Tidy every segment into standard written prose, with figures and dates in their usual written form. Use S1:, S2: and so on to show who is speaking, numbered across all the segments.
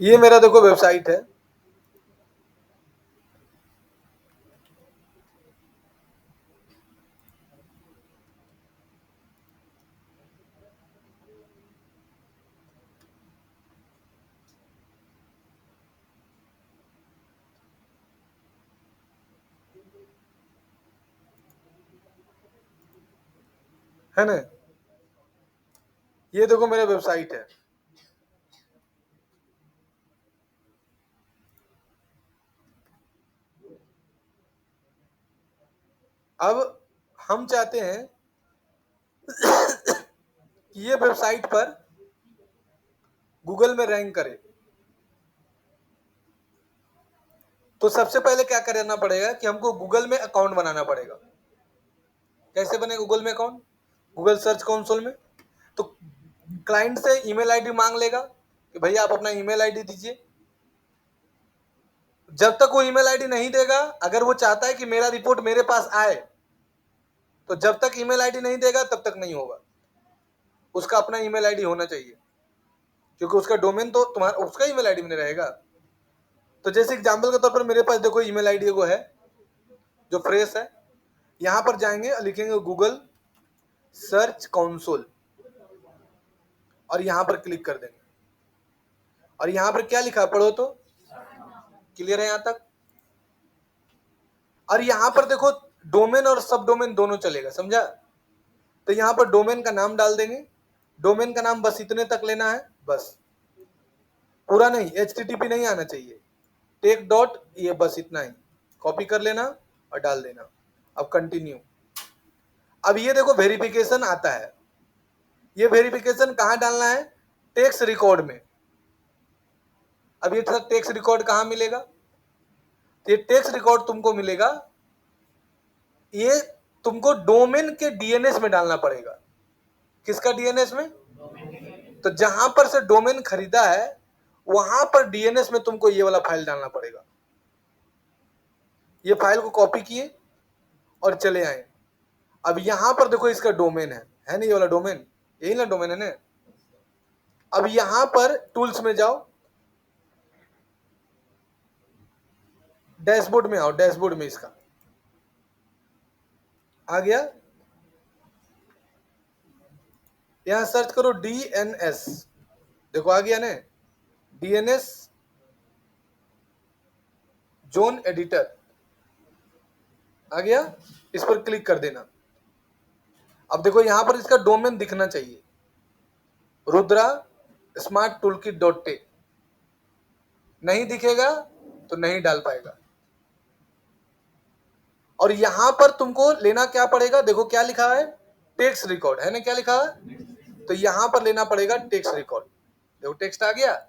S1: ये मेरा देखो वेबसाइट है ना। ये देखो मेरा वेबसाइट है। अब हम चाहते हैं कि ये वेबसाइट पर गूगल में रैंक करे। तो सबसे पहले क्या करना पड़ेगा कि हमको गूगल में अकाउंट बनाना पड़ेगा। कैसे बने गूगल में अकाउंट? गूगल सर्च कंसोल में। तो क्लाइंट से ईमेल आईडी मांग लेगा कि भैया आप अपना ईमेल आईडी दीजिए। जब तक वो ईमेल आईडी नहीं देगा, अगर वो चाहता है कि मेरा रिपोर्ट मेरे पास आए, तो जब तक ईमेल आईडी नहीं देगा तब तक नहीं होगा। उसका अपना ईमेल आईडी होना चाहिए, क्योंकि उसका डोमेन तो तुम्हारा उसका ईमेल आईडी में रहेगा। तो जैसे एग्जांपल के तौर पर मेरे पास देखो ईमेल आईडी वो है जो फ्रेश है। यहां पर जाएंगे और लिखेंगे गूगल सर्च कंसोल और यहां पर क्लिक कर देंगे। और यहां पर क्या लिखा पढ़ो तो। क्लियर है यहां तक? और यहां पर देखो डोमेन और सब डोमेन दोनों चलेगा, समझा? तो यहां पर डोमेन का नाम डाल देंगे। डोमेन का नाम बस इतने तक लेना है, बस पूरा नहीं, HTTP नहीं आना चाहिए। टेक डॉट ये बस इतना ही कॉपी कर लेना और डाल देना। अब कंटिन्यू। अब ये देखो वेरिफिकेशन आता है। ये वेरिफिकेशन कहाँ डालना है? टेक्स्ट रिकॉर्ड में। अब ये टेक्स्ट रिकॉर्ड कहाँ मिलेगा? ये टेक्स्ट रिकॉर्ड तुमको मिलेगा, ये तुमको डोमेन के डीएनएस में डालना पड़ेगा। किसका डीएनएस में? तो जहां पर से डोमेन खरीदा है वहां पर डीएनएस में तुमको ये वाला फाइल डालना पड़ेगा। ये फाइल को कॉपी किए और चले आए। अब यहां पर देखो इसका डोमेन है ना, ये वाला डोमेन, यही ना डोमेन है ना। अब यहां पर टूल्स में जाओ, डैशबोर्ड में आओ। डैशबोर्ड में इसका आ गया। यहां सर्च करो डीएनएस। देखो आ गया ना, डीएनएस जोन एडिटर आ गया। इस पर क्लिक कर देना। अब देखो यहां पर इसका डोमेन दिखना चाहिए, Rudra smart toolkit dot take. नहीं दिखेगा तो नहीं डाल पाएगा। और यहां पर तुमको लेना क्या पड़ेगा? देखो क्या लिखा है, टेक्स्ट रिकॉर्ड है ना। क्या लिखा है? तो यहां पर लेना पड़ेगा टेक्स्ट रिकॉर्ड। देखो टेक्स्ट आ गया।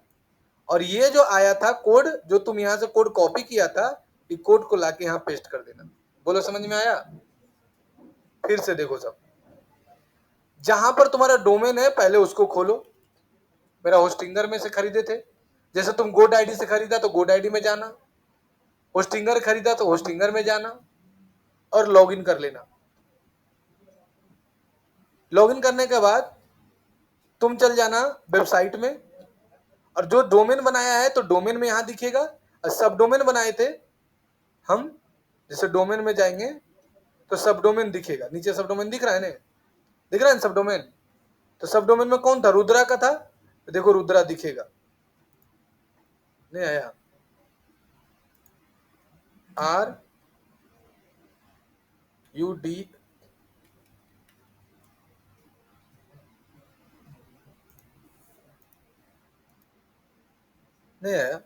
S1: और ये जो आया था कोड, जो तुम यहां से कोड कॉपी किया था, ये कोड को लाके यहां पेस्ट कर देना। बोलो समझ में आया? फिर से देखो सब। जहां पर तुम्हारा डोमेन है पहले उसको खोलो। मेरा होस्टिंगर में से खरीदे थे, जैसे तुम गोड आईडी से खरीदा तो गोड आईडी में जाना, होस्टिंगर खरीदा तो होस्टिंगर में जाना और लॉगिन कर लेना। लॉगिन करने के बाद तुम चल जाना वेबसाइट में, और जो डोमेन बनाया है तो डोमेन में यहां दिखेगा। और सब डोमेन बनाए थे हम, जैसे डोमेन में जाएंगे तो सब डोमेन दिखेगा। नीचे सब डोमेन दिख रहा है ना, दिख रहा है सब डोमेन। तो सब डोमेन में कौन था? रुद्रा का था। तो देखो रुद्रा दिखेगा, नहीं आया? RUD नहीं आया?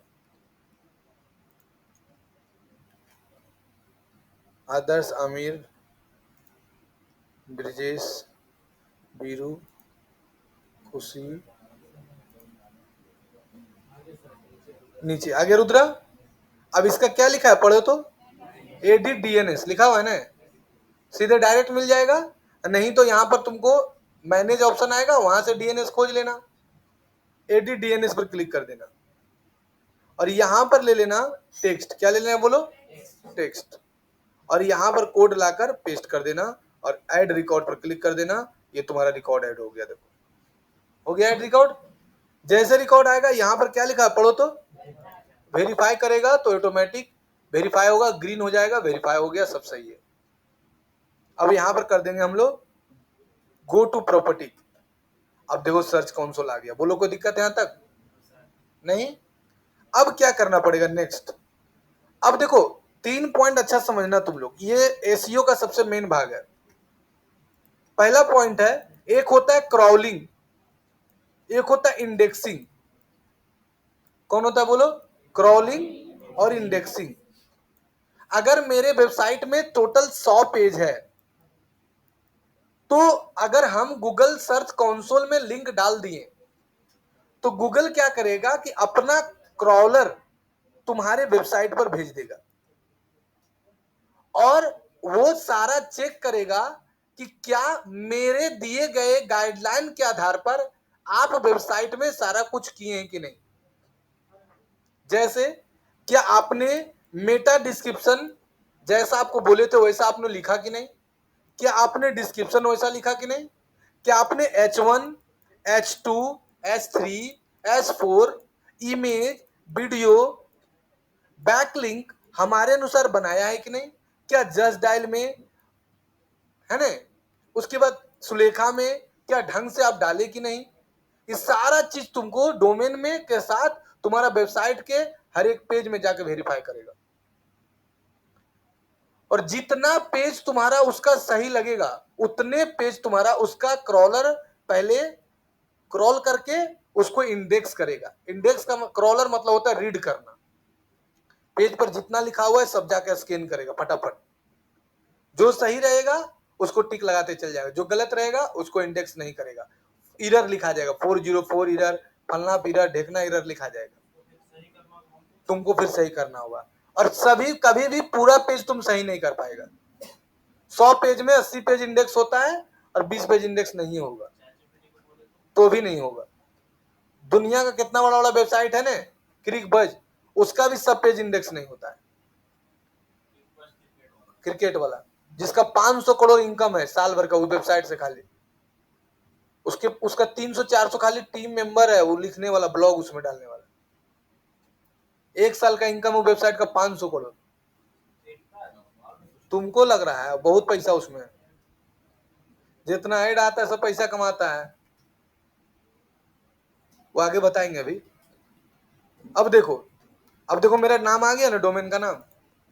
S1: आदर्श, आमिर, ब्रिजेश, बीरू, खुशी, नीचे आ गया रुद्रा। अब इसका क्या लिखा है पढ़ो तो, एडिट डीएनएस लिखा हुआ है ना। सीधे डायरेक्ट मिल जाएगा, नहीं तो यहां पर तुमको मैनेज ऑप्शन आएगा, वहां से डीएनएस खोज लेना। एडिट डीएनएस पर क्लिक कर देना और यहां पर ले लेना टेक्स्ट। क्या ले लेना बोलो? टेक्स्ट। और यहां पर कोड लाकर पेस्ट कर देना और ऐड रिकॉर्ड पर क्लिक कर देना। ये तुम्हारा रिकॉर्ड ऐड हो गया। देखो हो गया ऐड रिकॉर्ड। जैसे रिकॉर्ड आएगा यहां पर क्या लिखा है पढ़ो तो, वेरीफाई करेगा तो ऑटोमेटिक वेरीफाई होगा, ग्रीन हो जाएगा, वेरीफाई हो गया, सब सही है। अब यहां पर कर देंगे हम लोग गो टू प्रॉपर्टी। अब देखो सर्च कंसोल आ गया, बोलो कोई दिक्कत है यहां तक? नहीं। अब क्या करना पड़ेगा नेक्स्ट? अब देखो 3 पॉइंट अच्छा समझना तुम लोग, ये एसईओ का सबसे मेन भाग है। पहला पॉइंट है, एक होता है क्रॉलिंग, एक होता है इंडेक्सिंग। कौन होता है बोलो? क्रॉलिंग और इंडेक्सिंग। अगर मेरे वेबसाइट में टोटल 100 पेज है, तो अगर हम गूगल सर्च कंसोल में लिंक डाल दिए तो गूगल क्या करेगा कि अपना क्रॉलर तुम्हारे वेबसाइट पर भेज देगा और वो सारा चेक करेगा कि क्या मेरे दिए गए गाइडलाइन के आधार पर आप वेबसाइट में सारा कुछ किए हैं कि नहीं। जैसे क्या आपने मेटा डिस्क्रिप्शन जैसा आपको बोले थे वैसा आपने लिखा कि नहीं, क्या आपने डिस्क्रिप्शन वैसा लिखा कि नहीं, क्या आपने H1, H2, H3, H4 image, video, backlink हमारे अनुसार बनाया है कि नहीं, क्या जस्ट डायल में है ना, उसके बाद सुलेखा में क्या ढंग से आप डाले कि नहीं, ये सारा चीज तुमको डोमेन में के साथ तुम्हारा वेबसाइट के हर एक पेज में जाके वेरीफाई करेगा। और जितना पेज तुम्हारा उसका सही लगेगा उतने पेज तुम्हारा उसका क्रॉलर पहले क्रॉल करके उसको इंडेक्स करेगा। इंडेक्स का क्रॉलर मतलब होता है रीड करना। पेज पर जितना लिखा हुआ है सब जाके स्कैन करेगा फटाफट, जो सही रहेगा उसको टिक लगाते चल जाएगा, जो गलत रहेगा उसको इंडेक्स नहीं करेगा। एरर लिखा जाएगा 404 एरर, फलना एरर, ढेकना एरर लिखा जाएगा, तुमको फिर सही करना होगा। और सभी कभी भी पूरा पेज तुम सही नहीं कर पाएगा। 100 पेज में 80 पेज इंडेक्स होता है और 20 पेज इंडेक्स नहीं होगा, तो भी नहीं होगा। दुनिया का कितना बड़ा बड़ा वेबसाइट है ना, क्रिक बज, उसका भी सब पेज इंडेक्स नहीं होता है। क्रिकेट वाला जिसका 500 करोड़ इनकम है साल भर का वो वेबसाइट से खाली, उसके उसका 300-400 खाली टीम मेंबर है, वो लिखने वाला, ब्लॉग उसमें डालने वाला। एक साल का इनकम वो वेबसाइट का 500 करोड़। तुमको लग रहा है बहुत पैसा उसमें, जितना ऐड आता है सब पैसा कमाता है, वो आगे बताएंगे अभी। अब देखो मेरा नाम आ गया ना, डोमेन का नाम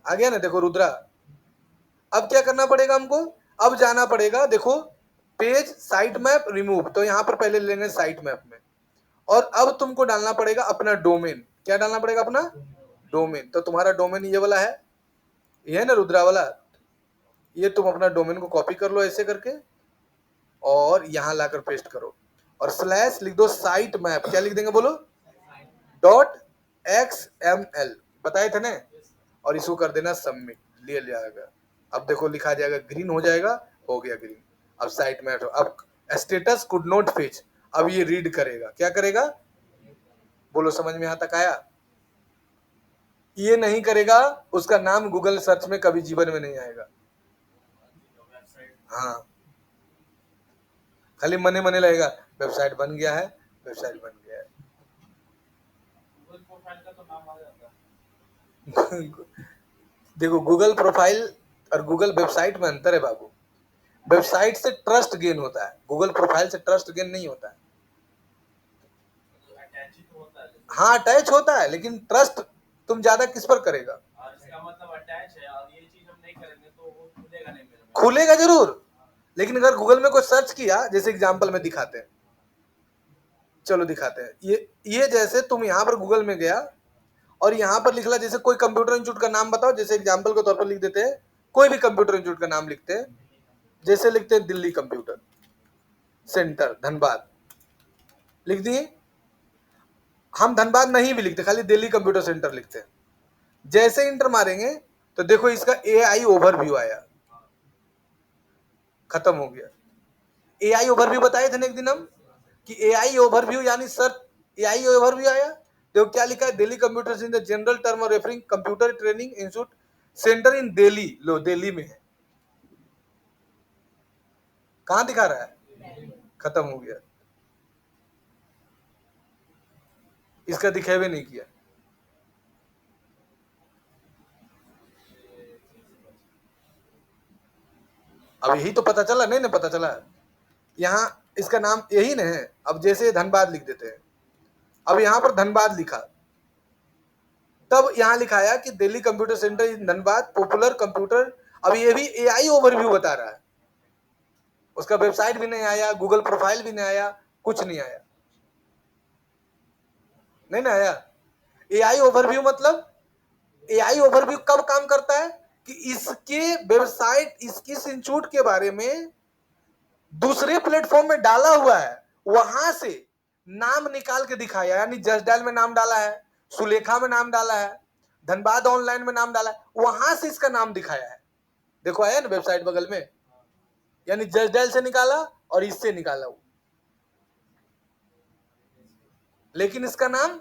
S1: आ गया ना, देखो रुद्रा। अब क्या करना पड़ेगा हमको? अब जाना पड़ेगा, देखो पेज साइट मैप रिमूव, तो यहां पर पहले लेंगे साइट मैप में, और अब तुमको डालना पड़ेगा अपना डोमेन। क्या डालना पड़ेगा? अपना डोमेन। तो तुम्हारा डोमेन ये वाला है, ये है ना रुद्रा वाला, ये तुम अपना डोमेन को कॉपी कर लो ऐसे करके और यहां लाकर पेस्ट करो और स्लैश लिख दो साइट मैप। क्या लिख देंगे बोलो? .xml बताए थे ना, और इसको कर देना सबमिट, ले जाएगा। अब देखो लिखा जाएगा, ग्रीन हो जाएगा, हो गया ग्रीन। अब साइट मैप, अब स्टेटस कुड नॉट फेच, अब ये रीड करेगा। क्या करेगा बोलो? समझ में यहां तक आया? ये नहीं करेगा उसका नाम गूगल सर्च में कभी जीवन में नहीं आएगा। हाँ, खाली मने मने लगेगा वेबसाइट बन गया है, वेबसाइट बन गया है। देखो गूगल प्रोफाइल और गूगल वेबसाइट में अंतर है बाबू। वेबसाइट से ट्रस्ट गेन होता है, गूगल प्रोफाइल से ट्रस्ट गेन नहीं होता है। हाँ अटैच होता है, लेकिन ट्रस्ट तुम ज्यादा किस पर करेगा? मतलब अटैच है और ये चीज हम नहीं करेंगे तो वो खुलेगा नहीं मेरे में। खुलेगा जरूर, लेकिन अगर गूगल में कोई सर्च किया, जैसे एग्जांपल में दिखाते हैं, चलो दिखाते हैं। ये जैसे तुम यहाँ पर गूगल में गया और यहाँ पर लिखला, जैसे कोई कंप्यूटर इंस्टीट्यूट का नाम बताओ, जैसे एग्जांपल के तौर पर लिख देते हैं, कोई भी कंप्यूटर इंस्टीट्यूट का नाम लिखते हैं, जैसे लिखते हैं दिल्ली कंप्यूटर सेंटर धनबाद, लिख दिए। हम धनबाद नहीं भी लिखते, खाली दिल्ली कंप्यूटर सेंटर लिखते हैं। जैसे इंटर मारेंगे तो देखो इसका AI ओवरव्यू आया, खत्म हो गया। AI ओवरव्यू बताए थे ना एक दिन हम कि AI ओवरव्यू यानी सर्च AI ओवरव्यू आया। देखो क्या लिखा है, Delhi computer in the general term of referring computer training institute centre in Delhi. लो दिल्ली में है, कहां दिखा रहा है? खत्म हो गया। इसका दिखेबे नहीं किया। अब यही तो पता चला, नहीं ना पता चला, यहाँ इसका नाम यही ना है। अब जैसे धनबाद लिख देते हैं, अब यहाँ पर धनबाद लिखा, तब यहाँ लिखाया कि दिल्ली कंप्यूटर सेंटर इन धनबाद पॉपुलर कंप्यूटर। अब ये भी एआई ओवरव्यू बता रहा है, उसका वेबसाइट भी नहीं आया, गूगल प्रोफाइल भी नहीं आया, कुछ नहीं आया, नहीं ना आया। एआई ओवरव्यू मतलब, एआई ओवरव्यू कब काम करता है कि इसके वेबसाइट, इस इंस्टीट्यूट के बारे में दूसरे प्लेटफॉर्म में डाला हुआ है, वहां से नाम निकाल के दिखाया। यानी जस्ट डायल में नाम डाला है, सुलेखा में नाम डाला है, धनबाद ऑनलाइन में नाम डाला है, वहां से इसका नाम दिखाया है। देखो आया ना वेबसाइट बगल में, यानी जस्ट डायल से निकाला और इससे निकाला वो, लेकिन इसका नाम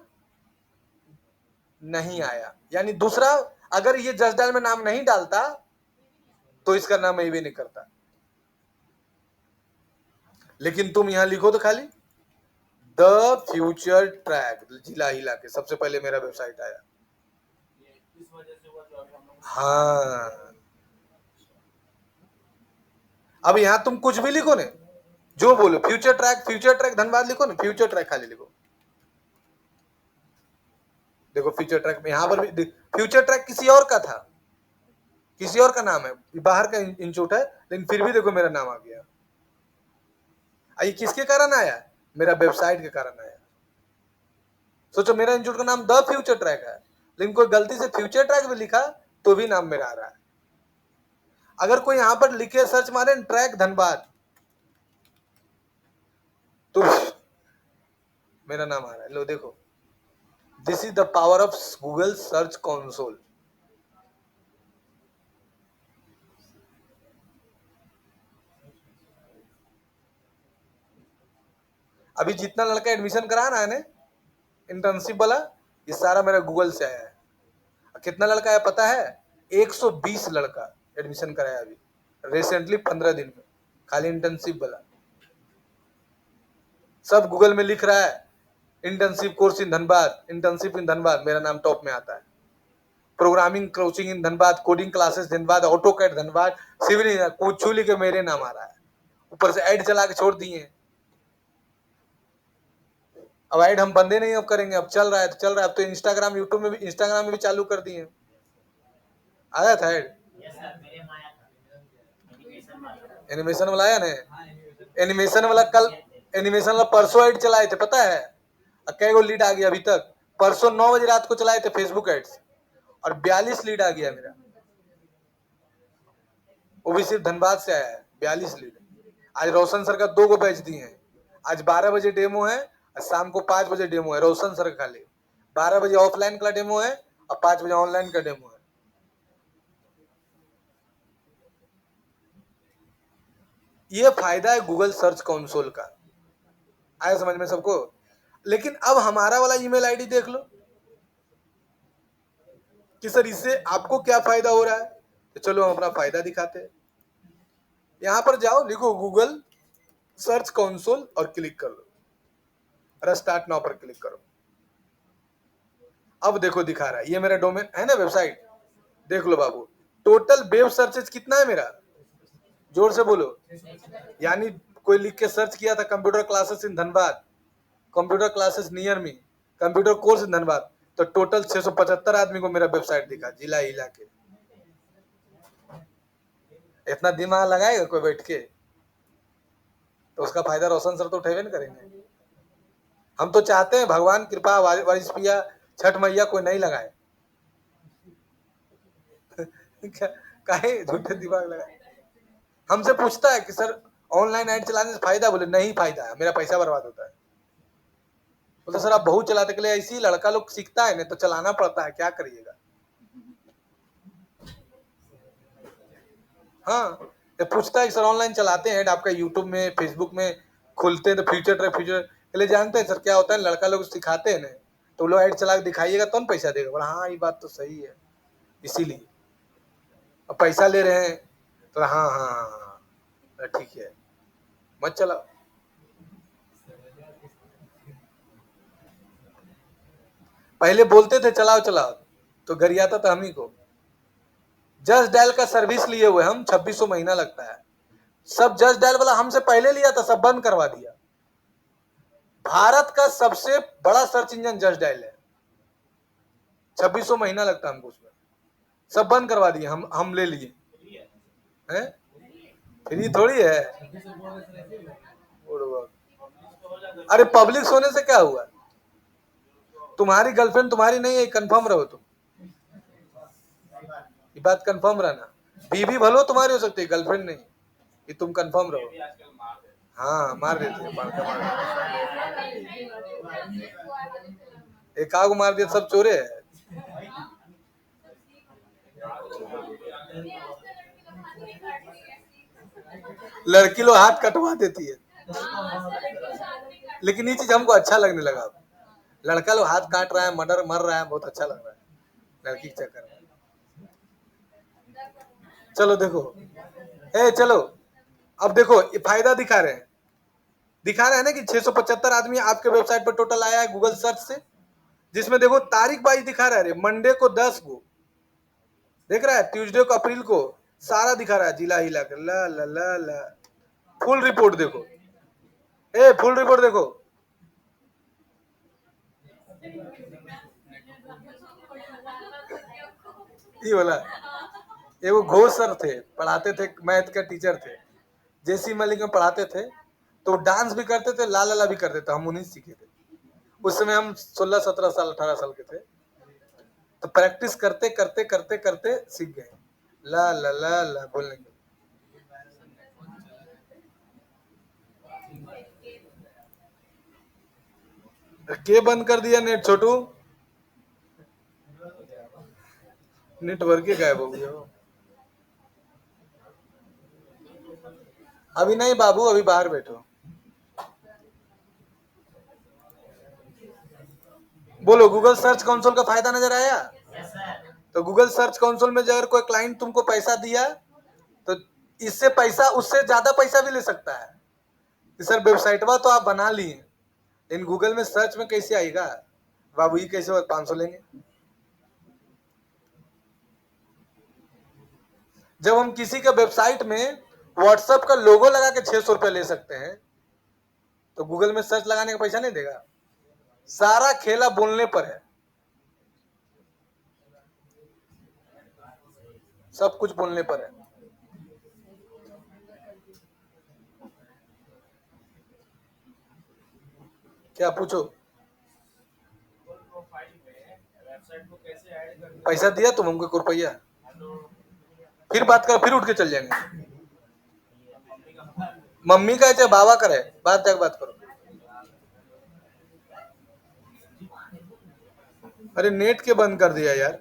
S1: नहीं आया। यानी दूसरा, अगर ये जस्ट डायल में नाम नहीं डालता तो इसका नाम ये भी नहीं करता। लेकिन तुम यहां लिखो तो खाली द फ्यूचर ट्रैक जिला हिला के, सबसे पहले मेरा वेबसाइट आया। हाँ, अब यहां तुम कुछ भी लिखो ना, जो बोलो, फ्यूचर ट्रैक धनबाद लिखो ना, फ्यूचर ट्रैक खाली लिखो। देखो फ्यूचर ट्रैक में यहां पर भी, फ्यूचर ट्रैक किसी और का था, किसी और का नाम है, बाहर का इंस्टीट्यूट है, लेकिन फिर भी देखो मेरा नाम आ गया। ये किसके कारण आया? मेरा वेबसाइट के कारण आया। सोचो मेरा इंस्टीट्यूट का नाम द फ्यूचर ट्रैक है, लेकिन कोई गलती से फ्यूचर ट्रैक भी लिखा तो भी नाम मेरा आ रहा है। अगर कोई यहां पर लिखे, सर्च मारे ट्रैक धनबाद, तो मेरा नाम आ रहा है। लो देखो, this is the power of Google search console. अभी जितना लड़का एडमिशन करा ना है ना, इंटर्नशिप वाला, ये सारा मेरा गूगल से आया है। कितना लड़का है पता है? 120 लड़का एडमिशन कराया अभी रिसेंटली 15 दिन में, खाली इंटर्नशिप वाला। सब गूगल में लिख रहा है internship course in Dhanbad, internship in Dhanbad, मेरा नाम टॉप में आता है। Programming coaching in Dhanbad, coding classes Dhanbad, AutoCAD Dhanbad, civil कुछ लिखे मेरे नाम आ रहा है। ऊपर से ऐड चला के छोड़ दिए। अब ऐड हम बंदे नहीं अब करेंगे, अब चल रहा है तो चल रहा है। अब तो इंस्टाग्राम, यूट्यूब में भी, इंस्टाग्राम में भी चालू कर दिए। आया था ऐड, एनिमेशन वाला आया ना, एनिमेशन वाला कल, एनिमेशन वाला परसों ऐड चलाए थे पता है, कई गो लीड आ गया अभी तक। परसों 9 बजे रात को चलाए थे फेसबुक एड्स, और 42 लीड आ गया मेरा, वो भी सिर्फ धनबाद से आया है, 42 लीड। आज रोशन सर का 2 गो बैच दिए हैं। आज 12 बजे डेमो है और शाम को 5 बजे डेमो है रोशन सर का। खाली 12 बजे ऑफलाइन का डेमो है और 5 बजे ऑनलाइन का डेमो है। ये फायदा है गूगल सर्च कंसोल का। आया समझ में सबको? लेकिन अब हमारा वाला ईमेल आईडी देख लो कि सर इससे आपको क्या फायदा हो रहा है। तो चलो हम अपना फायदा दिखाते हैं। यहां पर जाओ, लिखो गूगल सर्च कंसोल और क्लिक कर लो, और स्टार्ट नाउ पर क्लिक करो। अब देखो दिखा रहा है, ये मेरा डोमेन है ना, वेबसाइट। देख लो बाबू, टोटल वेब सर्चेज कितना है मेरा, जोर से बोलो। यानी कोई लिख के सर्च किया था computer classes in Dhanbad, computer classes near me, computer course in Dhanbad, तो टोटल 675 आदमी को मेरा वेबसाइट दिखा, जिला हिला के। इतना दिमाग लगाएगा कोई बैठ के, तो उसका फायदा रोशन सर तो उठेबे नहीं करेंगे। हम तो चाहते हैं भगवान कृपा, बारिश पिया, छठ मैया कोई नहीं लगाए। काहे झूठे दिमाग लगाए। हमसे पूछता है कि सर ऑनलाइन ऐड चलाने से फायदा, बोले नहीं फायदा है, मेरा पैसा बर्बाद होता है। बोलते सर आप बहुत चलाते के लिए, ऐसी लड़का लोग सीखता है ना तो चलाना पड़ता है, क्या करिएगा। हाँ, ये पूछता है कि सर ऑनलाइन चलाते हैं आपका यूट्यूब में, फेसबुक में खुलते हैं तो फ्यूचर ट्रैक, फ्यूचर के लिए जानते हैं सर क्या होता है, लड़का लोग सिखाते हैं ना, तो लोग ऐड चला के दिखाइएगा तो पैसा देगा। बोला हाँ ये बात तो सही है, इसीलिए अब पैसा ले रहे हैं। तो हाँ हाँ हाँ हाँ ठीक है, मत चलाओ। पहले बोलते थे चलाओ चलाओ तो गरियाता था हम ही को। जस्ट डायल का सर्विस लिए हुए हम, 2600 महीना लगता है। सब जस्ट डायल वाला हमसे पहले लिया था, सब बंद करवा दिया। भारत का सबसे बड़ा सर्च इंजन जस्ट डायल है, 2600 महीना लगता है हमको उसमें, सब बंद करवा दिए हम ले लिए हैं। फ्री थोड़ी है। अरे पब्लिक होने से क्या हुआ? तुम्हारी गर्लफ्रेंड तुम्हारी नहीं है, कंफर्म रहो तुम, ये बात कंफर्म रहना। बीवी भलो तुम्हारी हो सकती है, गर्लफ्रेंड नहीं, ये तुम कंफर्म रहो। हाँ मार देते हैं, एक आग मार दिया सब चोरे है। लड़की लोग हाथ कटवा देती है, लेकिन ये चीज हमको अच्छा लगने लगा। लड़का लोग हाथ काट रहा है, मर रहा है, बहुत अच्छा लग रहा है लड़की के चक्कर में। चलो देखो, चलो अब देखो ये फायदा दिखा रहे हैं ना कि 675 आदमी आपके वेबसाइट पर टोटल आया है गूगल सर्च से, जिसमें देखो तारीख वाइज दिखा रहा है, मंडे को 10 को देख रहा है, ट्यूसडे को अप्रैल को सारा दिखा रहा है, जिला हिला कर ला ला ला ला। फुल रिपोर्ट देखो, फुल रिपोर्ट देखो। ये वाला ये वो घोष सर थे, पढ़ाते थे, मैथ के टीचर थे, जेसी मलिक में पढ़ाते थे, तो डांस भी करते थे, ला ला ला भी करते थे, हम उन्हीं सीखे थे। उस समय हम 16 17 साल 18 साल के थे, तो प्रैक्टिस करते करते करते करते सीख गए ला ला ला ला बोलने के। के बंद कर दिया नेट छोटू, नेटवर्क ही गायब हो गया। अभी नहीं बाबू, अभी बाहर बैठो। बोलो गूगल सर्च कंसोल का फायदा नजर आया? तो गूगल सर्च कंसोल में अगर कोई क्लाइंट तुमको पैसा दिया तो इससे पैसा, उससे ज्यादा पैसा भी ले सकता है कि सर वेबसाइटवा तो आप बना लिए, इन गूगल में सर्च में कैसे आएगा बाबू, ये कैसे 500 लेंगे? जब हम किसी के वेबसाइट में व्हाट्सएप का लोगो लगा के 600 रुपया ले सकते हैं, तो गूगल में सर्च लगाने का पैसा नहीं देगा? सारा खेला बोलने पर है, सब कुछ बोलने पर है। क्या पूछो? पैसा दिया तुम हमको 1 रुपया, फिर बात कर, फिर उठ के चल जाएंगे। मम्मी का चाहे बाबा करे, बात जाके बात करो। अरे नेट के बंद कर दिया यार।